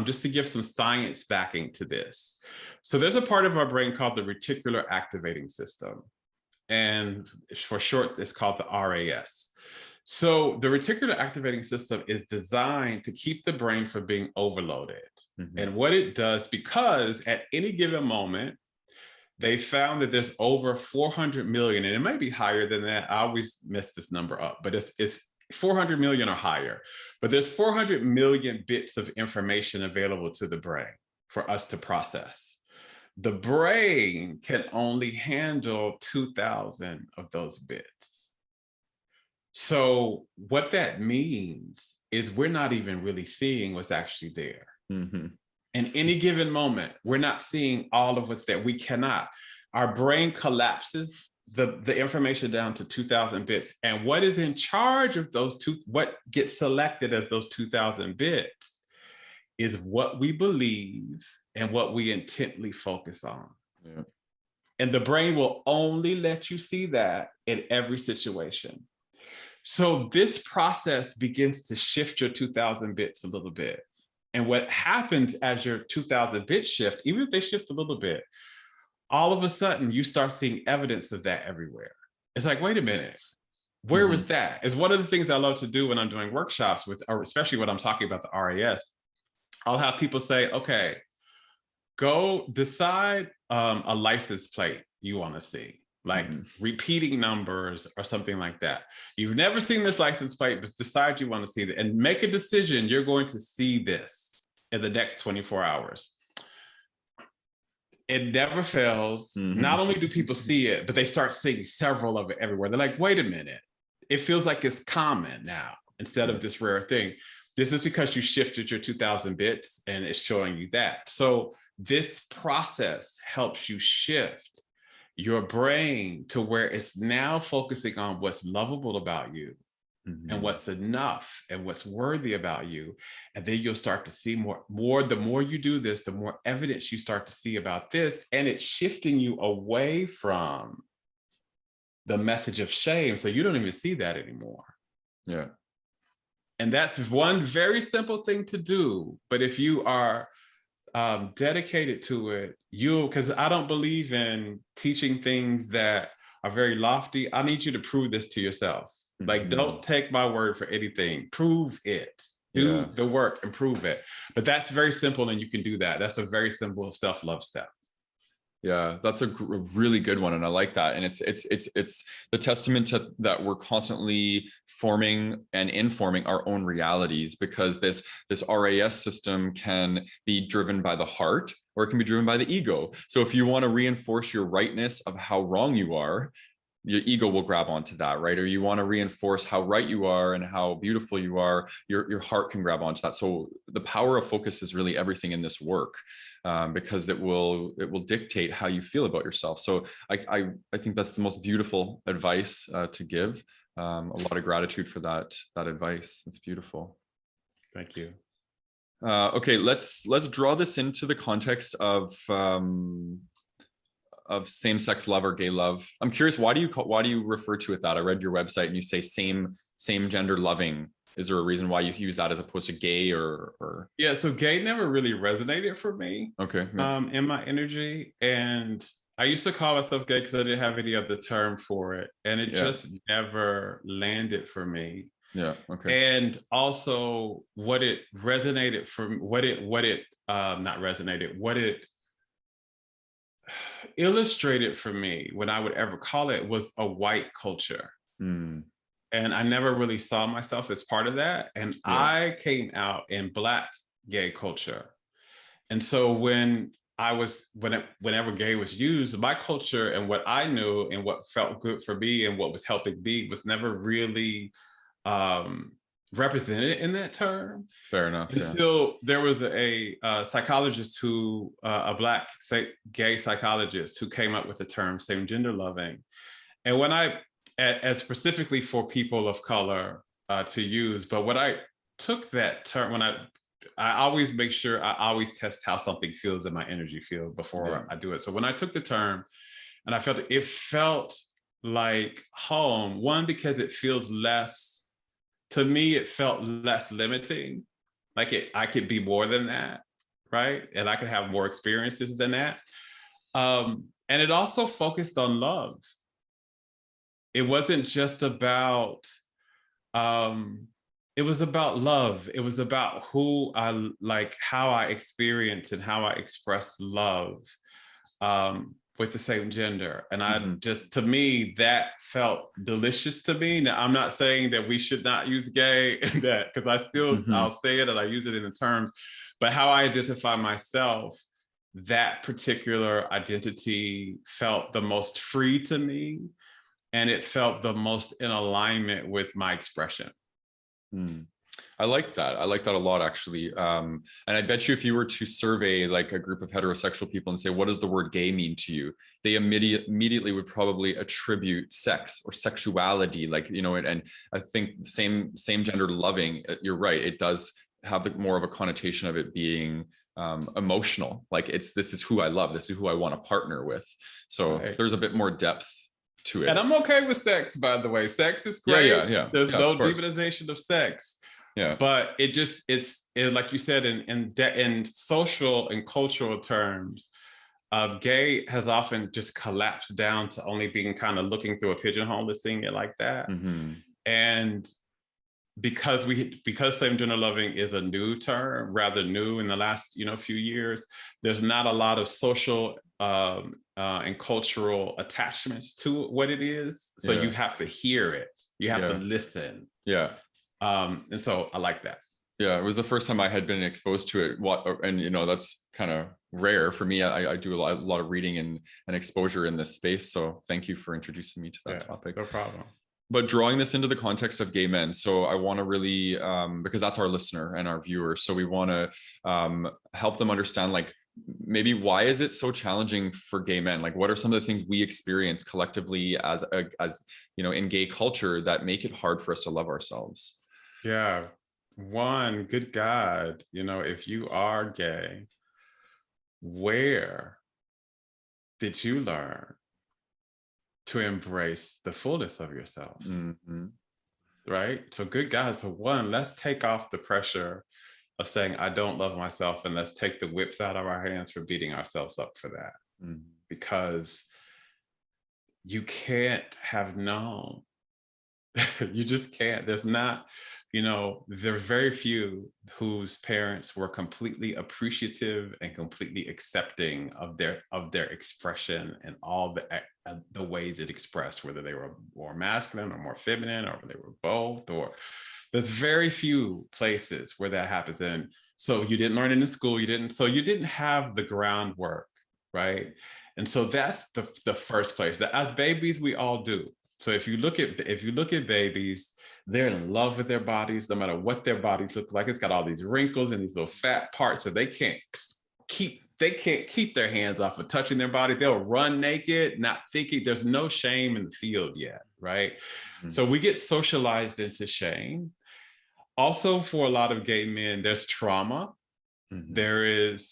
just to give some science backing to this. So there's a part of our brain called the reticular activating system. And for short, it's called the RAS. So the reticular activating system is designed to keep the brain from being overloaded. And what it does, because at any given moment, they found that there's over 400 million, and it might be higher than that. I always mess this number up, but it's 400 million or higher. But there's 400 million bits of information available to the brain for us to process. The brain can only handle 2,000 of those bits. So what that means is we're not even really seeing what's actually there. In any given moment, we're not seeing all of what's there. We cannot. Our brain collapses the information down to 2,000 bits. And what is in charge of those what gets selected as those 2,000 bits is what we believe and what we intently focus on. And the brain will only let you see that in every situation. So this process begins to shift your 2000 bits a little bit. And what happens as your 2000 bits shift, even if they shift a little bit, all of a sudden you start seeing evidence of that everywhere. It's like, wait a minute, where was that? It's one of the things I love to do when I'm doing workshops with, or especially when I'm talking about the RAS. I'll have people say, okay, go decide a license plate you want to see, like repeating numbers or something like that. You've never seen this license plate, but decide you want to see it and make a decision. You're going to see this in the next 24 hours. It never fails. Not only do people see it, but they start seeing several of it everywhere. They're like, wait a minute. It feels like it's common now instead of this rare thing. This is because you shifted your 2000 bits and it's showing you that. So this process helps you shift your brain to where it's now focusing on what's lovable about you and what's enough and what's worthy about you. And then you'll start to see more. The more you do this, the more evidence you start to see about this. And it's shifting you away from the message of shame. So you don't even see that anymore. Yeah. And that's one very simple thing to do. But if you are dedicated to it, because I don't believe in teaching things that are very lofty. I need you to prove this to yourself. Like, don't take my word for anything. Prove it. Do the work and prove it. But that's very simple, and you can do that. That's a very simple self-love step. Yeah, that's a really good one, and I like that. And it's the testament to that we're constantly forming and informing our own realities, because this RAS system can be driven by the heart, or it can be driven by the ego. So if you want to reinforce your rightness of how wrong you are, your ego will grab onto that, right? Or you want to reinforce how right you are and how beautiful you are, your heart can grab onto that. So the power of focus is really everything in this work, because it will dictate how you feel about yourself. So I think that's the most beautiful advice to give. A lot of gratitude for that advice. That's beautiful. Thank you. Okay, let's draw this into the context of same-sex love or gay love. I'm curious, why do you refer to it that? I read your website and you say same gender loving. Is there a reason why you use that as opposed to gay or? Yeah, so gay never really resonated for me. Okay. In my energy. And I used to call myself gay because I didn't have any other term for it. And it just never landed for me. Yeah. Okay. And also what it illustrated for me, when I would ever call it, was a white culture. And I never really saw myself as part of that. And I came out in Black gay culture. And so whenever gay was used, my culture and what I knew and what felt good for me and what was helping me was never really represented in that term. Fair enough. Until there was a psychologist a Black gay psychologist who came up with the term same gender loving. And when as specifically for people of color to use, but when I took that term, when I always make sure I always test how something feels in my energy field before I do it. So when I took the term and I felt it felt like home, one, because it feels less, to me, it felt less limiting. Like I could be more than that, right? And I could have more experiences than that. And it also focused on love. It wasn't just about, it was about love. It was about how I experience and how I express love with the same gender. And to me, that felt delicious to me. Now, I'm not saying that we should not use gay and that, because I'll say it and I use it in the terms, but how I identify myself, that particular identity felt the most free to me. And it felt the most in alignment with my expression. I like that. I like that a lot, actually. And I bet you if you were to survey like a group of heterosexual people and say, what does the word gay mean to you? They immediately would probably attribute sex or sexuality, and I think same gender loving, you're right. It does have more of a connotation of it being emotional. Like this is who I love. This is who I want to partner with. So Right. there's a bit more depth to it. And I'm okay with sex, by the way. Sex is Yeah, great. yeah. There's Yeah, no of course. demonization of sex. Yeah. But it's like you said, in social and cultural terms, gay has often just collapsed down to only being kind of looking through a pigeonhole and seeing it like that. And because same gender loving is a new term, rather new in the last few years, there's not a lot of social and cultural attachments to what it is. So you have to hear it, you have to listen. Yeah. And so I like that. Yeah, it was the first time I had been exposed to it. And that's kind of rare for me. I do a lot of reading and exposure in this space. So thank you for introducing me to that topic. No problem. But drawing this into the context of gay men, so I want to really, because that's our listener and our viewer, so we want to help them understand, like, maybe why is it so challenging for gay men? Like, what are some of the things we experience collectively as in gay culture that make it hard for us to love ourselves? Yeah. One, good God, if you are gay, where did you learn to embrace the fullness of yourself? Right? So good God. So one, let's take off the pressure of saying, I don't love myself, and let's take the whips out of our hands for beating ourselves up for that. Because you can't have known. You just can't. There's not, there are very few whose parents were completely appreciative and completely accepting of their expression and all the ways it expressed, whether they were more masculine or more feminine, or they were both, or there's very few places where that happens. And so you didn't learn it in school, you didn't have the groundwork, right? And so that's the first place. That as babies, we all do. So if you look at babies, they're in love with their bodies, no matter what their bodies look like. It's got all these wrinkles and these little fat parts, so they can't keep their hands off of touching their body. They'll run naked, not thinking. There's no shame in the field yet, right? So we get socialized into shame. Also, for a lot of gay men, there's trauma.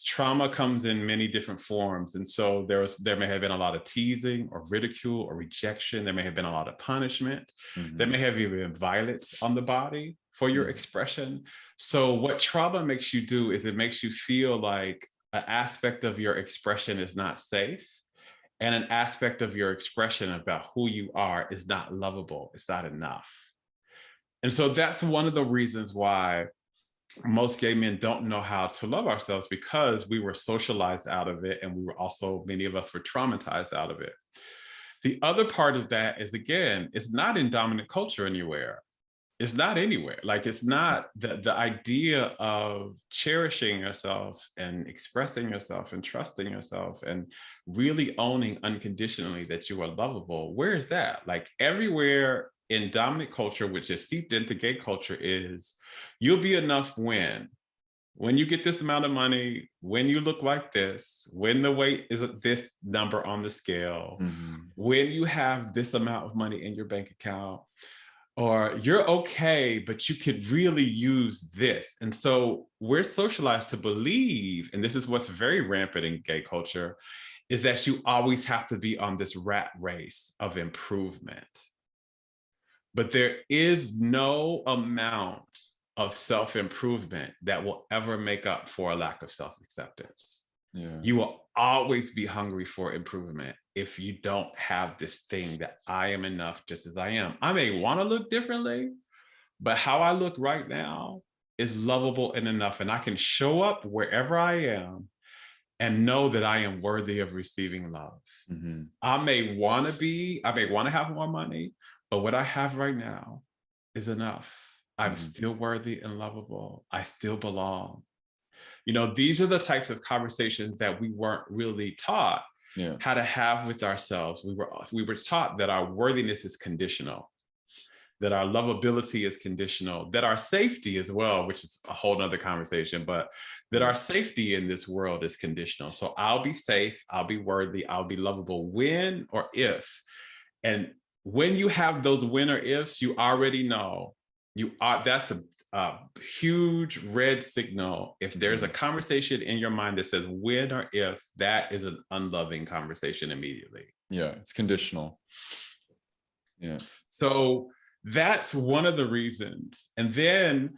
Trauma comes in many different forms. And so there may have been a lot of teasing or ridicule or rejection. There may have been a lot of punishment. There may have even been violence on the body for your expression. So what trauma makes you do is it makes you feel like an aspect of your expression is not safe, and an aspect of your expression about who you are is not lovable. It's not enough. And so that's one of the reasons why most gay men don't know how to love ourselves, because we were socialized out of it, and many of us were traumatized out of it. The other part of that is, again, it's not in dominant culture anywhere. It's not anywhere. Like, it's not the idea of cherishing yourself and expressing yourself and trusting yourself and really owning unconditionally that you are lovable. Where is that? Like, everywhere in dominant culture, which is seeped into gay culture, is you'll be enough when you get this amount of money, when you look like this, when the weight is this number on the scale, when you have this amount of money in your bank account, or you're okay, but you could really use this. And so we're socialized to believe, and this is what's very rampant in gay culture, is that you always have to be on this rat race of improvement. But there is no amount of self-improvement that will ever make up for a lack of self-acceptance. You will always be hungry for improvement if you don't have this thing that I am enough just as I am. I may want to look differently, but how I look right now is lovable and enough. And I can show up wherever I am and know that I am worthy of receiving love. I may want to have more money, but what I have right now is enough. I'm still worthy and lovable. I still belong. These are the types of conversations that we weren't really taught how to have with ourselves. We were taught that our worthiness is conditional, that our lovability is conditional, that our safety as well, which is a whole nother conversation, but that our safety in this world is conditional. So I'll be safe, I'll be worthy, I'll be lovable when or if. And when you have those when or ifs, you already know that's a huge red signal if there's a conversation in your mind that says when or if, that is an unloving conversation immediately. Yeah, it's conditional. Yeah. So that's one of the reasons. And then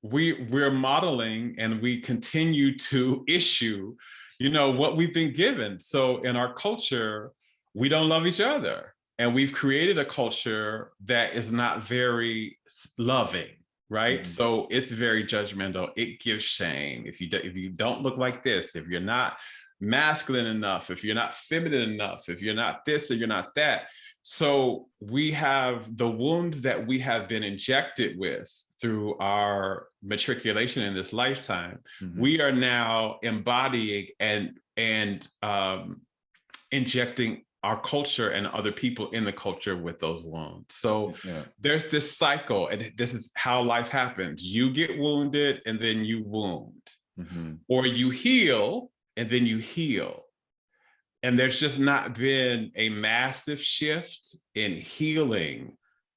we're modeling and we continue to issue, what we've been given. So in our culture, we don't love each other. And we've created a culture that is not very loving, right? So it's very judgmental. It gives shame. If you don't look like this, if you're not masculine enough, if you're not feminine enough, if you're not this or you're not that. So we have the wound that we have been injected with through our matriculation in this lifetime. We are now embodying and injecting our culture and other people in the culture with those wounds. So there's this cycle, and this is how life happens. You get wounded and then you wound, or you heal and then you heal. And there's just not been a massive shift in healing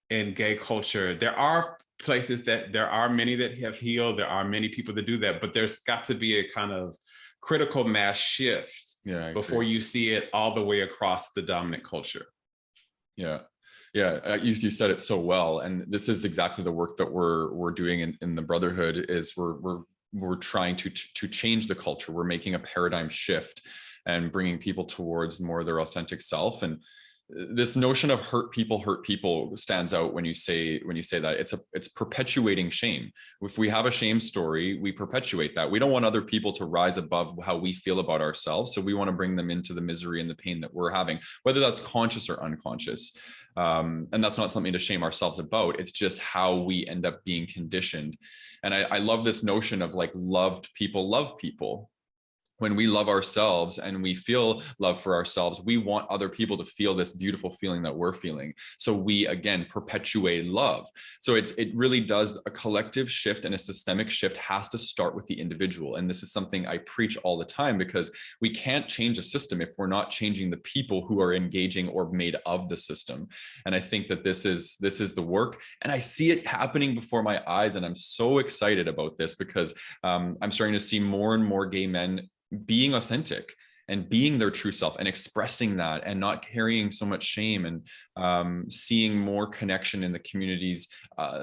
in gay culture. There are places there are many that have healed. There are many people that do that, but there's got to be a kind of critical mass shift before you see it all the way across the dominant culture. Yeah. You said it so well. And this is exactly the work that we're doing in the Brotherhood. Is we're trying to change the culture. We're making a paradigm shift and bringing people towards more of their authentic self. And this notion of hurt people stands out when you say that. It's perpetuating shame. If we have a shame story, we perpetuate that. We don't want other people to rise above how we feel about ourselves. So we want to bring them into the misery and the pain that we're having, whether that's conscious or unconscious. And that's not something to shame ourselves about. It's just how we end up being conditioned. And I love this notion of like loved people love people. When we love ourselves and we feel love for ourselves, we want other people to feel this beautiful feeling that we're feeling. So we, again, perpetuate love. So it really does, a collective shift and a systemic shift has to start with the individual. And this is something I preach all the time, because we can't change a system if we're not changing the people who are engaging or made of the system. And I think that this is the work, and I see it happening before my eyes. And I'm so excited about this because I'm starting to see more and more gay men being authentic and being their true self and expressing that and not carrying so much shame, and seeing more connection in the communities,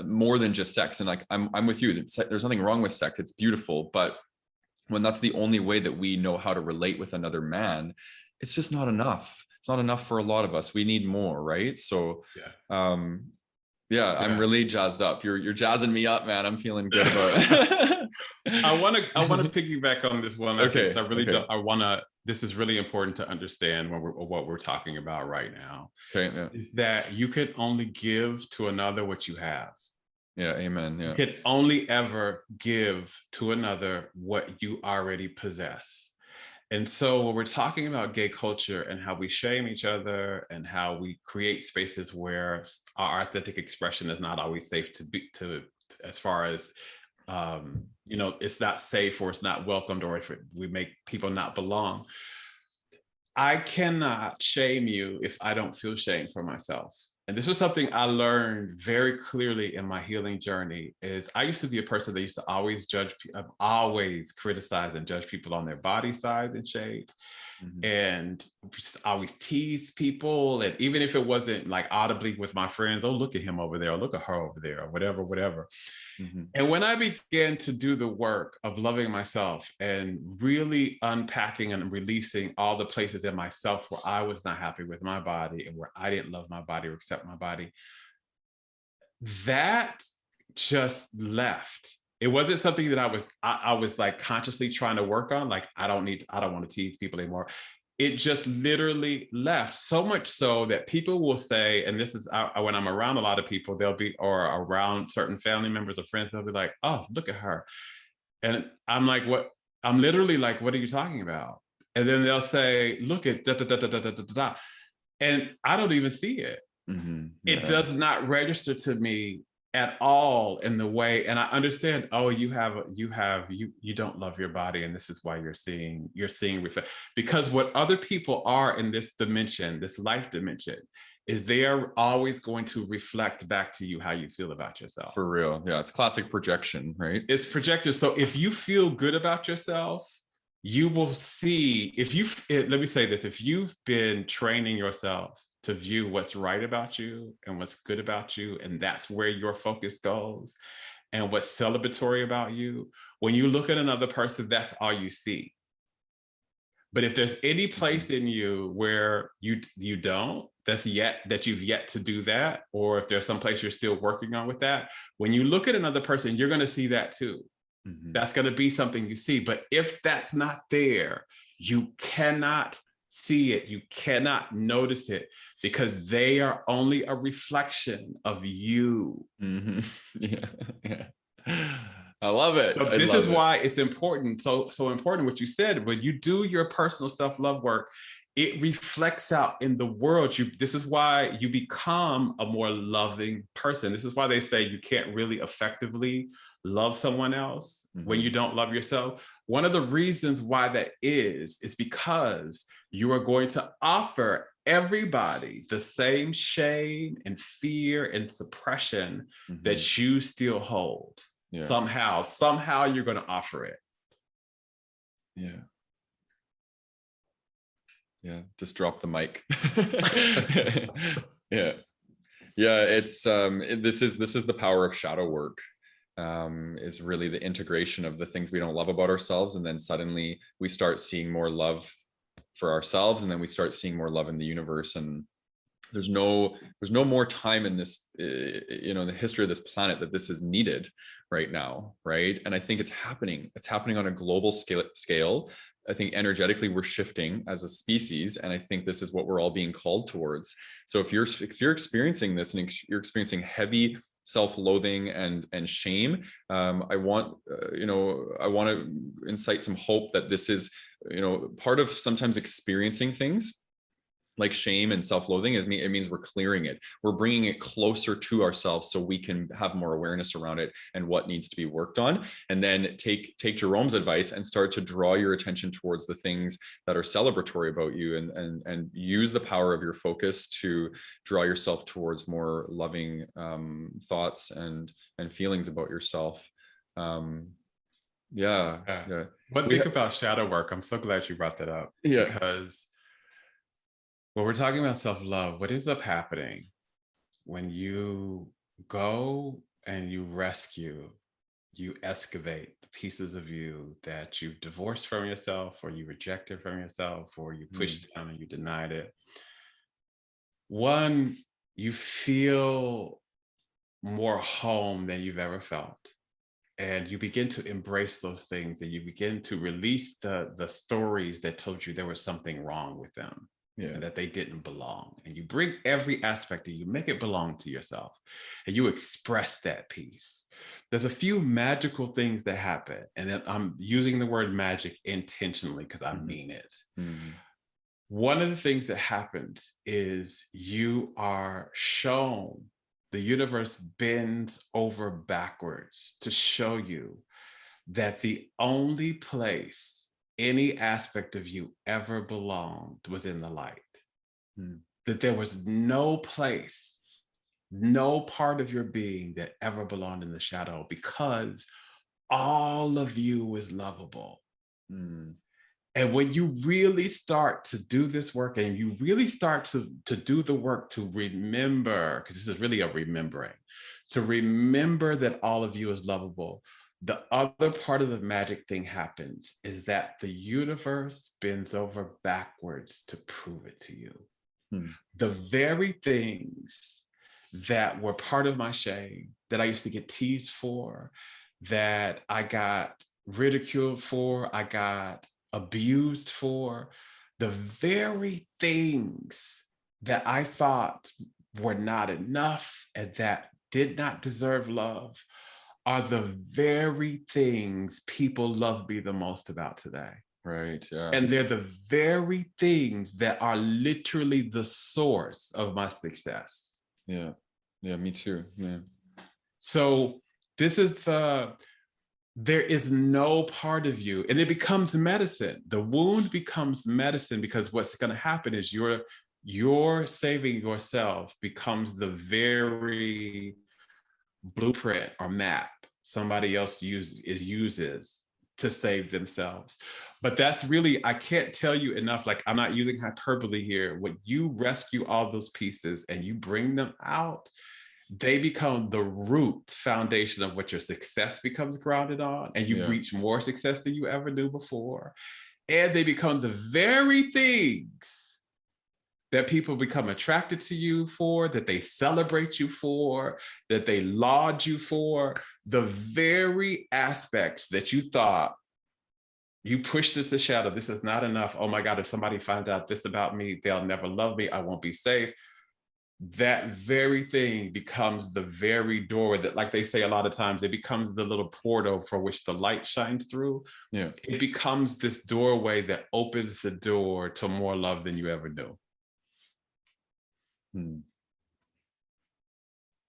more than just sex. And like, I'm with you. There's nothing wrong with sex. It's beautiful. But when that's the only way that we know how to relate with another man, it's just not enough. It's not enough for a lot of us. We need more. Right. So, I'm really jazzed up. You're jazzing me up, man. I'm feeling good about it. I want to piggyback on this one. Okay. I really don't. This is really important to understand what we're talking about right now. Okay. Yeah. Is that you can only give to another what you have. Yeah. Amen. Yeah. You can only ever give to another what you already possess. And so when we're talking about gay culture and how we shame each other and how we create spaces where our authentic expression is not always safe to as far as, it's not safe, or it's not welcomed, or if we make people not belong. I cannot shame you if I don't feel shame for myself. And this was something I learned very clearly in my healing journey. Is I used to be a person that used to always always criticize and judge people on their body size and shape, and just always tease people. And even if it wasn't like audibly with my friends, oh, look at him over there, or look at her over there, or whatever. And when I began to do the work of loving myself and really unpacking and releasing all the places in myself where I was not happy with my body and where I didn't love my body or accept my body, that just left. It wasn't something that I was like consciously trying to work on. Like, I don't want to tease people anymore. It just literally left. So much so that people will say, and this is when I'm around a lot of people, or around certain family members or friends, they'll be like, oh, look at her. And I'm like, what? I'm literally like, what are you talking about? And then they'll say, look at da da da da da da da da. And I don't even see it. It does not register to me at all in the way, and I understand, oh, you don't love your body, and this is why you're seeing reflect, because what other people are in this dimension, this life dimension, is they are always going to reflect back to you how you feel about yourself. For real. Yeah, it's classic projection, right? It's projected. So if you feel good about yourself, you will see, let me say this, if you've been training yourself to view what's right about you and what's good about you, and that's where your focus goes, and what's celebratory about you, when you look at another person, that's all you see. But if there's any place in you where you don't, that you've yet to do that, or if there's some place you're still working on with that, when you look at another person, you're going to see that too. Mm-hmm. That's going to be something you see. But if that's not there, you cannot see it. You cannot notice it, because they are only a reflection of you. Mm-hmm. Yeah. I love it. So this is why it's important. So important what you said. When you do your personal self-love work, it reflects out in the world. This is why you become a more loving person. This is why they say you can't really effectively love someone else when you don't love yourself. One of the reasons why that is because you are going to offer everybody the same shame and fear and suppression that you still hold. Yeah. Somehow you're going to offer it. Yeah. Just drop the mic. Yeah. It's this is the power of shadow work. Is really the integration of the things we don't love about ourselves, and then suddenly we start seeing more love for ourselves, and then we start seeing more love in the universe. And there's no more time in this, in the history of this planet that this is needed right now, right? And I think it's happening on a global scale. I think energetically we're shifting as a species, and I think this is what we're all being called towards. So if you're experiencing this, and you're experiencing heavy self-loathing and shame, I want to incite some hope that this is, part of sometimes experiencing things like shame and self-loathing it means we're clearing it. We're bringing it closer to ourselves so we can have more awareness around it and what needs to be worked on. And then take Jerome's advice and start to draw your attention towards the things that are celebratory about you, and use the power of your focus to draw yourself towards more loving thoughts and feelings about yourself. One thing about shadow work, I'm so glad you brought that up. Yeah. Because when we're talking about self-love, what ends up happening when you go and you excavate the pieces of you that you've divorced from yourself, or you rejected from yourself, or you pushed down and you denied it. One, you feel more home than you've ever felt. And you begin to embrace those things, and you begin to release the stories that told you there was something wrong with them. Yeah. And that they didn't belong. And you bring every aspect of you, make it belong to yourself, and you express that piece. There's a few magical things that happen, and then I'm using the word magic intentionally because I mean it. One of the things that happens is you are shown, the universe bends over backwards to show you that the only place any aspect of you ever belonged was in the light. That there was no place, no part of your being that ever belonged in the shadow, because all of you was lovable. And when you really start to do this work, and you really start to do the work to remember, because this is really a remembering, to remember that all of you is lovable, the other part of the magic thing happens is that the universe bends over backwards to prove it to you. The very things that were part of my shame, that I used to get teased for, that I got ridiculed for, I got abused for, the very things that I thought were not enough and that did not deserve love, are the very things people love me the most about today. Right. Yeah. And they're the very things that are literally the source of my success. Yeah. Yeah. Me too. Yeah. So this is there is no part of you, and it becomes medicine. The wound becomes medicine, because what's going to happen is your saving yourself becomes the very blueprint or map somebody else uses to save themselves. But that's really, I can't tell you enough, like, I'm not using hyperbole here. When you rescue all those pieces and you bring them out, they become the root foundation of what your success becomes grounded on, and you Yeah. reach more success than you ever knew before. And they become the very things that people become attracted to you for, that they celebrate you for, that they laud you for. The very aspects that you thought you pushed into shadow. This is not enough. Oh my God, if somebody finds out this about me, they'll never love me. I won't be safe. That very thing becomes the very door that, like they say a lot of times, it becomes the little portal for which the light shines through. Yeah. It becomes this doorway that opens the door to more love than you ever knew.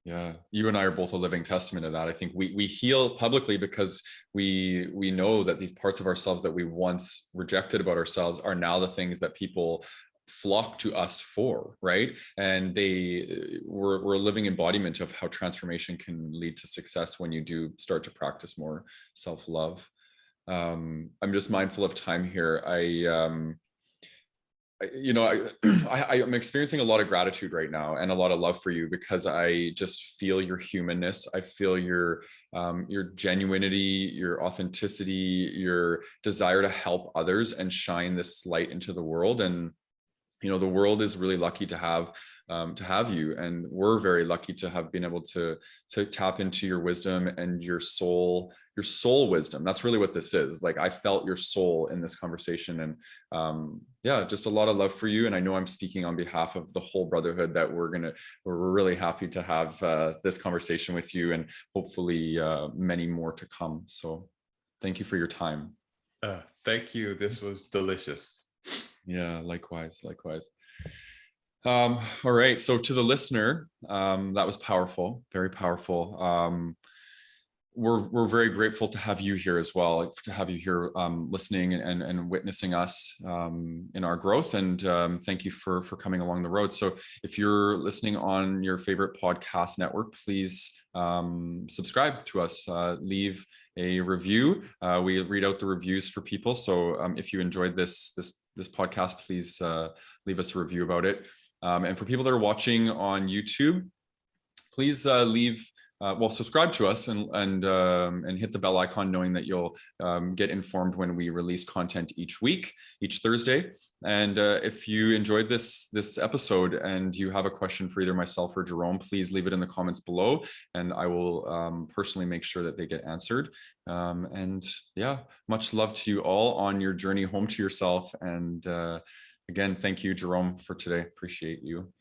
Yeah, you and I are both a living testament of that. I think we heal publicly because we know that these parts of ourselves that we once rejected about ourselves are now the things that people flock to us for, right? And we're a living embodiment of how transformation can lead to success when you do start to practice more self-love. I'm just mindful of time here. I'm experiencing a lot of gratitude right now and a lot of love for you, because I just feel your humanness. I feel your genuinity, your authenticity, your desire to help others and shine this light into the world. And the world is really lucky to have you, and we're very lucky to have been able to tap into your wisdom and your soul wisdom. That's really what this is. Like, I felt your soul in this conversation, and just a lot of love for you. And I know I'm speaking on behalf of the whole brotherhood that we're really happy to have this conversation with you, and hopefully many more to come. So thank you for your time. Thank you. This was delicious. Yeah, likewise. All right. So to the listener, that was powerful, very powerful. We're very grateful to have you here as well, to have you here listening and witnessing us in our growth. And thank you for coming along the road. So if you're listening on your favorite podcast network, please subscribe to us, leave a review. We read out the reviews for people. So if you enjoyed this podcast, please leave us a review about it. And for people that are watching on YouTube, please subscribe to us and hit the bell icon, knowing that you'll get informed when we release content each Thursday. And if you enjoyed this episode and you have a question for either myself or Jerome, please leave it in the comments below, and I will personally make sure that they get answered. Much love to you all on your journey home to yourself. And again, thank you, Jerome, for today. Appreciate you.